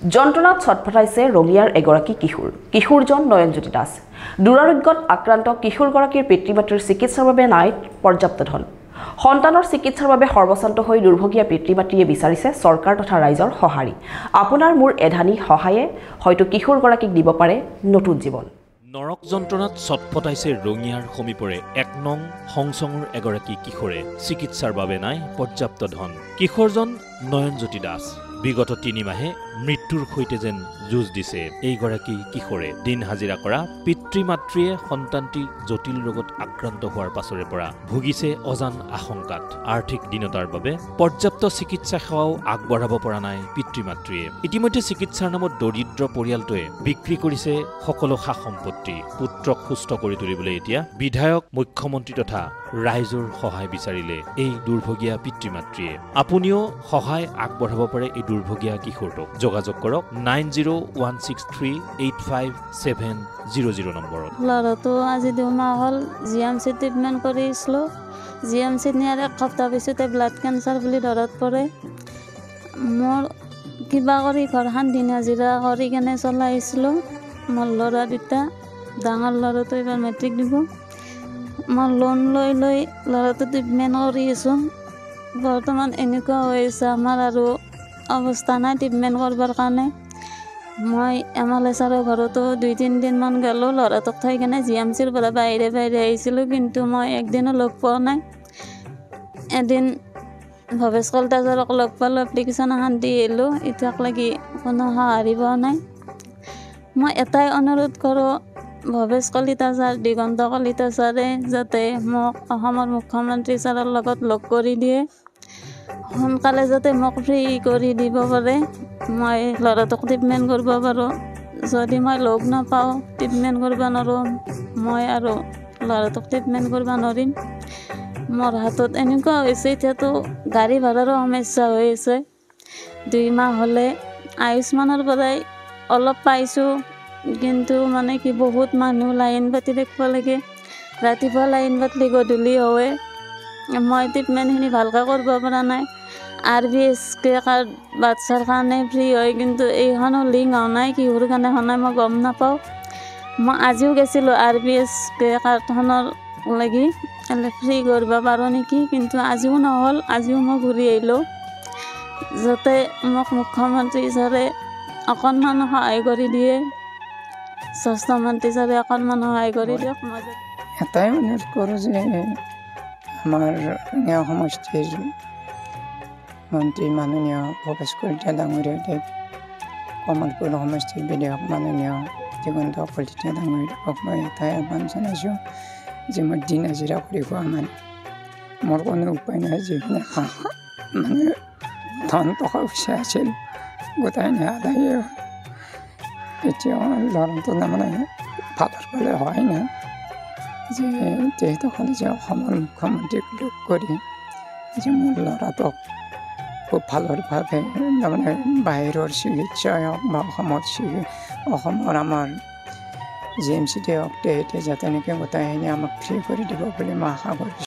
যন্ত্ৰণাত ছটফটাইছে ৰঙিয়াৰ এগৰাকী কিশোৰ কিশোৰজন নয়নজ্যোতি দাস দুৰাৰোগ্যত আক্ৰান্ত কিশোৰগৰাকীৰ পিতৃ-মাতৃৰ চিকিৎসাৰ বাবে নাই পৰ্যাপ্ত ধন সন্তানৰ চিকিৎসাৰ বাবে সৰ্বশান্ত হৈ দুৰ্ভগীয়া পিতৃ-মাতৃয়ে বিচাৰিছে চৰকাৰ তথা ৰাইজৰ সহাৰি আপোনাৰ মোৰ এধানি সহায়ে হয়তো কিশোৰগৰাকীক দিব পাৰে নতুন জীৱন নৰক যন্ত্ৰণাত ছটফটাইছে ৰঙিয়াৰ সমীপৰে ১ নং সংসঙৰ এগৰাকী কিশোৰে চিকিৎসাৰ বাবে নাই পৰ্যাপ্ত ধন কিশোৰজন নয়নজ্যোতি দাস বিগত ৩ মাহে মৃত্যুৰ সৈতে যেন যুঁজ দিছে এইগৰাকী কিশোৰে দিন হাজিৰা কৰা পিতৃ-মাতৃয়ে সন্তানটি জটিল ৰোগত আক্ৰান্ত হোৱাৰ পাছৰে পৰা ভুগিছে অজান আশংকাত আৰ্থিক দিনতাৰ বাবে পৰ্যাপ্ত চিকিৎসা সেৱাও আগবঢ়াব পৰা নাই পিতৃ-মাতৃয়ে ইতিমধ্যে চিকিৎসাৰ নামত দৰিদ্ৰ পৰিয়ালটোৱে বিক্ৰী কৰিছে সকলো সা-সম্পত্তি পুত্ৰক সুস্থ কৰি তুলিবলৈ এতিয়া বিধায়ক মুখ্যমন্ত্ৰী তথা ৰাইজৰ সহায় বিচাৰিলে এই দুৰ্ভগীয়া পিতৃ-মাতৃয়ে আপুনিও সহায় আগবঢ়াব পাৰে এই দুৰ্ভগীয়া কিশোৰটোক যোগাযোগ কৰক 9016385700 নম্বৰত লৰাটো আজি 2 মাহ হল জিএমসি ট্ৰিটমেন্ট কৰিছিলো জিএমসি নিয়াৰ এক সপ্তাহ পিছতে ব্লাড কেন্সাৰ বুলি ধৰাত পৰে মোৰ কিবা কৰি ঘৰখন দিন হাজিৰা কৰি কেনে চলাইছিলো মোৰ ল'ৰা দুটা ডাঙৰ ল'ৰাটো এবাৰ মেট্ৰিক দিব মই লোন লৈ ল'ৰাটো ট্ৰিটমেন্ট কৰি আছো বৰ্তমান এনেকুৱা হৈছে আমাৰ আৰু অৱস্থা নাই ট্ৰিটমেন্ট কৰিবৰ কাৰণে মই এমএলএ ছাৰৰ ঘৰতো 2-3 দিন মান গেলো ল'ৰাটোক থৈ কেনে জিএমচিৰ পৰা বাহিৰে আহিছিলোঁ কিন্তু মই একদিনো লগ পোৱা নাই এদিন ভৱেশ কলিতাক লগ পালোঁ এপ্লিকেশ্যন এখন দি আহিলোঁ এতিয়াক লাগি কোনো সঁহাৰি পোৱা নাই মই এটাই অনুৰোধ কৰোঁ ভৱেশ কলিতা ছাৰ দিগন্ত কলিতা ছাৰে যাতে মোক অসমৰ মুখ্যমন্ত্ৰী ছাৰৰ লগত লগ কৰি দিয়ে সোনকালে যাতে মোক ফ্ৰী কৰি দিব পাৰে মই ল'ৰাটোক ট্ৰিটমেন্ট কৰিব পাৰোঁ যদি মই লগ নাপাওঁ ট্ৰিটমেন্ট কৰিব নোৱাৰোঁ মই আৰু ল'ৰাটোক ট্ৰিটমেন্ট কৰিব নোৱাৰিম মোৰ হাতত এনেকুৱা হৈছে এতিয়াতো গাড়ী ভাড়াৰো সমস্যা হৈ আছে 2 মাহ হ'লে আয়ুষ্মানৰ পৰাই অলপ পাইছোঁ কিন্তু মানে কি বহুত মানুহ লাইন পাতি দেখিব লাগে ৰাতিপুৱা লাইন পাতিলে গধূলি হয় মই ট্ৰিটমেণ্টখিনি ভালকৈ কৰিব পৰা নাই RBSK কাৰ্ড বাচ্চাৰ কাৰণে ফ্ৰী হয় কিন্তু এইখনো লিংক হোৱা নাই কিহৰ কাৰণে হোৱা নাই মই গম নাপাওঁ মই আজিও গৈছিলোঁ RBSK কাৰ্ডখনৰ লাগি ফ্ৰী কৰিব পাৰোঁ নেকি কিন্তু আজিও নহ'ল আজিও মই ঘূৰি আহিলোঁ যাতে মোক মুখ্যমন্ত্ৰী ছাৰে অকণমান সহায় কৰি দিয়ে স্বাস্থ্যমন্ত্ৰী ছাৰে অকণমান সহায় কৰি দিয়ক মই এটাই অনুৰোধ কৰোঁ যে আমাৰ ৰঙিয়া সমষ্টিৰ মন্ত্ৰী মাননীয় ভৱেশ কলিতা ডাঙৰীয়াদেৱ কমলপুৰ সমষ্টিৰ বিধায়ক মাননীয় দিগন্ত কলিতা ডাঙৰীয়াক মই এটাই আহ্বান জনাইছোঁ যে মই দিন হাজিৰা কৰি খোৱা মোৰ কোনো উপায় নাই যিখিনি মানে ধন টকা পইচা আছিল গোটাইনি আদায় এতিয়া ল'ৰাটো তাৰমানে ভালৰ ফালে হয় না যে যিহেতু ক'লে যে অসমৰ মুখ্যমন্ত্ৰীক লগ কৰি যে মোৰ ল'ৰাটোক খুব ভালৰভাৱে তাৰমানে বাহিৰৰ চিকিৎসাই হওক বা অসমৰ আমাৰ GMC হওক যাতে এনেকৈ গোটাইখিনি আমাক ফ্ৰী কৰি দিব বুলি মই আশা কৰিছোঁ